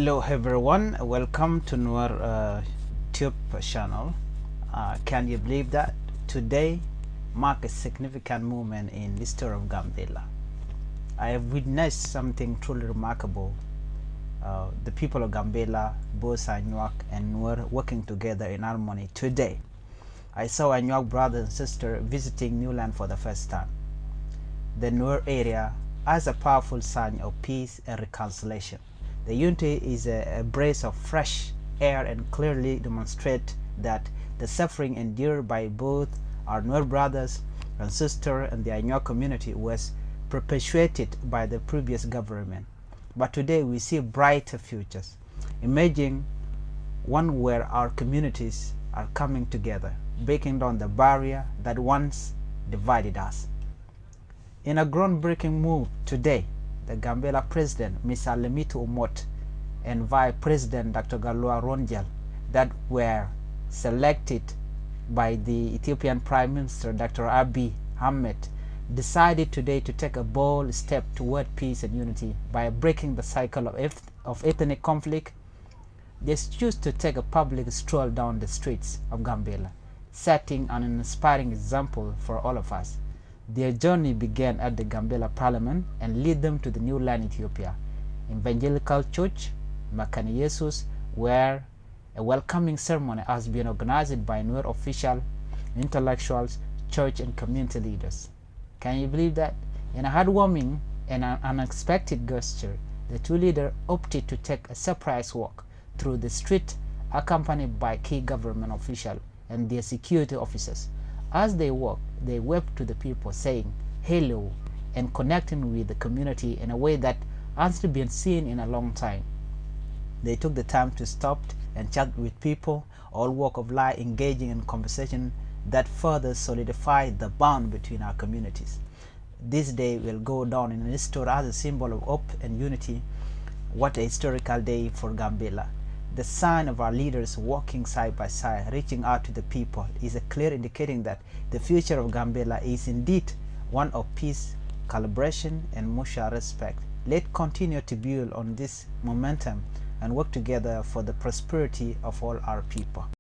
Hello everyone, welcome to Nuer Tube channel. Can you believe that today marks a significant moment in the history of Gambella? I have witnessed something truly remarkable. The people of Gambella, both Anywak and Nuer, working together in harmony today. I saw Anywak brother and sister visiting new land for the first time. The Nuer area as a powerful sign of peace and reconciliation. The unity is a breath of fresh air and clearly demonstrates that the suffering endured by both our Nuer brothers and sisters and the Anywak community was perpetuated by the previous government. But today we see brighter futures, emerging one where our communities are coming together, breaking down the barrier that once divided us. In a groundbreaking move today, the Gambella President, Ms. Alemitu and Vice President Dr. Ruon Jal that were selected by the Ethiopian Prime Minister Dr. Abiy Ahmed decided today to take a bold step toward peace and unity by breaking the cycle of ethnic conflict. They choose to take a public stroll down the streets of Gambella, setting an inspiring example for all of us. Their journey began at the Gambella Parliament and led them to the new land Ethiopia, Evangelical Church, Makani Jesus, where a welcoming ceremony has been organized by Nuer officials, intellectuals, church and community leaders. Can you believe that? In a heartwarming and an unexpected gesture, the two leaders opted to take a surprise walk through the street accompanied by key government officials and their security officers. As they walked, they waved to the people saying hello and connecting with the community in a way that hasn't been seen in a long time. They took the time to stop and chat with people, all walk of life, engaging in conversation that further solidified the bond between our communities. This day will go down in history as a symbol of hope and unity. What a historical day for Gambella. The sign of our leaders walking side by side, reaching out to the people, is a clear indicating that the future of Gambella is indeed one of peace, collaboration, and mutual respect. Let's continue to build on this momentum and work together for the prosperity of all our people.